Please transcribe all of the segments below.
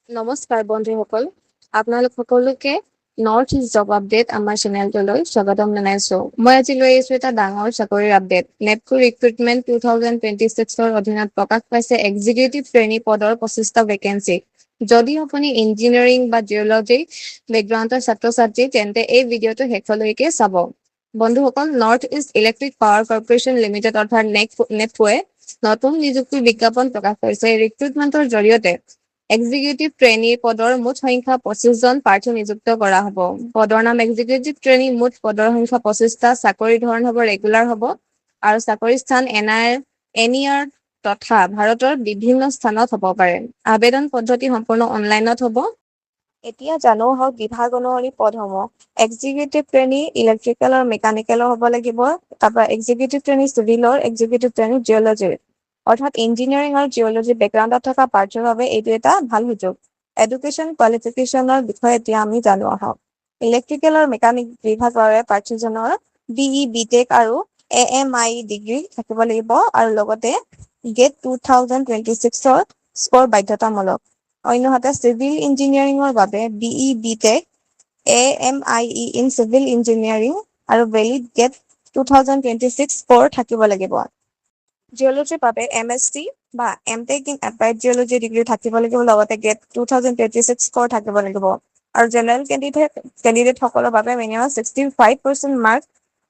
নমস্কাৰ বন্ধুসকল, আপোনালোক সকলোকে নৰ্থ ইষ্ট জব আপডেট আমাৰ চেনেলটোলৈ স্বাগতম জনাইছো। মই আজি লৈ আহিছো এটা ডাঙৰ চাকৰিৰ আপডেট। নেপকো ৰিক্ৰুটমেণ্ট 2026ৰ অধীনত প্ৰকাশ পাইছে এক্সিকিউটিভ ট্ৰেইনী পদৰ 25টা ভেকেঞ্চি। যদি আপুনি ইঞ্জিনিয়াৰিং বা জিঅ'লজী বেকগ্ৰাউণ্ডৰ ছাত্ৰ-ছাত্ৰী তেন্তে এই ভিডিঅ'টো শেষলৈকে চাব। বন্ধুসকল, north east electric power corporation limited অৰ্থাৎ নেপকোৱে নতুন নিযুক্তি বিজ্ঞাপন প্ৰকাশ কৰিছে। এই ৰিক্ৰুটমেণ্টৰ জৰিয়তে এক্সিকিউটিভ ট্ৰেইনী পদৰ মুঠ সংখ্যা 25জন প্ৰাৰ্থী নিযুক্ত কৰা হ'ব। পদৰ নাম এক্সিকিউটিভ ট্ৰেইনী, মুঠ পদৰ সংখ্যা 25টা। চাকৰিৰ ধৰণ হ'ব ৰেগুলাৰ হ'ব আৰু চাকৰি স্থান এনইআৰ তথা ভাৰতৰ বিভিন্ন স্থানত হ'ব পাৰে। আবেদন পদ্ধতি সম্পূৰ্ণ অনলাইনত হ'ব। এতিয়া জানো আহক বিভাগ অনুসৰি পদসমূহ। এক্সিকিউটিভ ট্ৰেইনী ইলেক্ট্ৰিকেল আৰু মেকানিকেলৰ হ'ব লাগিব। তাৰপৰা এক্সিকিউটিভ ট্ৰেইনী চিভিলৰ, এক্সিকিউটিভ ট্ৰেইনী জিঅ'লজীৰ। অৰ্থাৎ ইঞ্জিনিয়াৰিং আৰু জিঅ'লজী বেকগ্ৰাউণ্ডত থকা প্ৰাৰ্থীৰ বাবে এইটো এটা ভাল সুযোগ। এডুকেশ্যন কোৱালিফিকেশ্যনৰ বিষয়ে এতিয়া আমি জানো আহক। ইলেক্ট্ৰিকেল আৰু মেকানিক বিভাগৰে প্ৰাৰ্থীজনৰ BE, BTech আৰু AMI ডিগ্ৰী থাকিব লাগিব আৰু লগতে GATE 2026ৰ স্ক'ৰ বাধ্যতামূলক। অন্যহাতে চিভিল ইঞ্জিনিয়াৰিঙৰ বাবে BE, BTech, AMIE in civil engineering আৰু ভেলিড GATE 2026 স্ক'ৰ থাকিব লাগিব। জিঅ'লজীৰ বাবে MSc বা MTech in applied geology degree থাকিব লাগিব, লগতে GATE 2026 স্ক'ৰ থাকিব লাগিব। আৰু জেনেৰেল কেণ্ডিডেটসকলৰ বাবে মিনিমাম 65% মাৰ্ক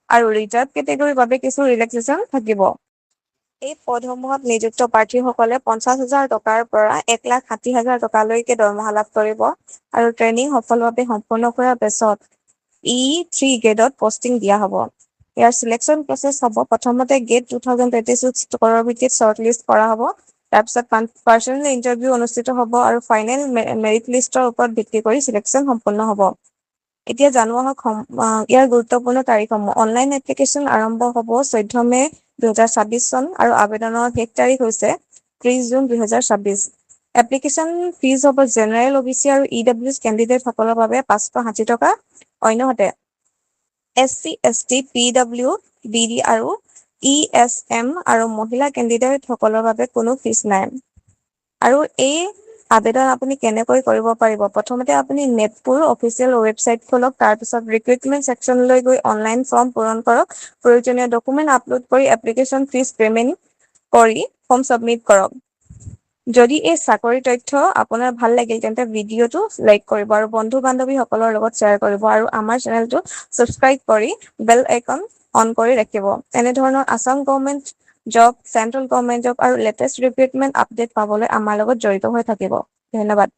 আৰু ৰিজাৰ্ভ কেটেগৰীৰ বাবে কিছু ৰিলেক্সেশ্যন থাকিব। এই পদসমূহত নিযুক্ত প্ৰাৰ্থীসকলে 50,000 টকাৰ পৰা 1,60,000 টকালৈকে দৰমহা লাভ কৰিব আৰু ট্ৰেইনিং সফলভাৱে সম্পূৰ্ণ কৰাৰ পিছত E3 গ্ৰেডত পষ্টিং দিয়া হ'ব। ইয়াৰ চিলেকশ্যন প্ৰচেছ হ'ব প্ৰথমতে GATE 2026 স্ক'ৰৰ ভিত্তিত শ্বৰ্টলিষ্ট কৰা হ'ব। তাৰপিছত পাৰ্চনেল ইণ্টাৰভিউ অনুষ্ঠিত হ'ব আৰু ফাইনেল মেৰিট লিষ্টৰ ওপৰত ভিত্তি কৰি চিলেকশ্যন সম্পূৰ্ণ হ'ব। এতিয়া জানো আহক ইয়াৰ গুৰুত্বপূৰ্ণ তাৰিখসমূহ। অনলাইন এপ্লিকেশ্যন আৰম্ভ হ'ব 14 মে 2026 চন আৰু আবেদনৰ শেষ তাৰিখ হৈছে 30 জুন 2026। এপ্লিকেশ্যন ফিজ হ'ব জেনেৰেল OBC আৰু EWS কেণ্ডিডেটসকলৰ বাবে 560 টকা। অন্যহাতে SC, ST, PWBD আৰু ESM আৰু মহিলা কেণ্ডিডেটসকলৰ বাবে কোনো ফিজ নাই। আৰু এই আবেদন আপুনি কেনেকৈ কৰিব পাৰিব? প্ৰথমতে আপুনি নেপকোৰ অফিচিয়েল ৱেবছাইট খোলক, তাৰপিছত ৰিক্ৰুটমেণ্ট ছেকশ্যনলৈ গৈ অনলাইন ফৰ্ম পূৰণ কৰক, প্ৰয়োজনীয় ডকুমেণ্ট আপলোড কৰি এপ্লিকেশ্যন ফিজ পে'মেণ্ট কৰি ফৰ্ম ছাবমিট কৰক। যদি এই চাকৰি তথ্য আপোনাৰ ভাল লাগিল তেন্তে ভিডিঅ'টো লাইক কৰিব আৰু বন্ধু-বান্ধৱীসকলৰ লগত শ্বেয়াৰ কৰিব আৰু আমাৰ চেনেলটো ছাবস্ক্ৰাইব কৰি বেল আইকন অন কৰি ৰাখিব। এনেধৰণৰ Assam government job, central government job আৰু লেটেষ্ট ৰিক্ৰুটমেণ্ট আপডেট পাবলৈ আমাৰ লগত জড়িত হৈ থাকিব। ধন্যবাদ।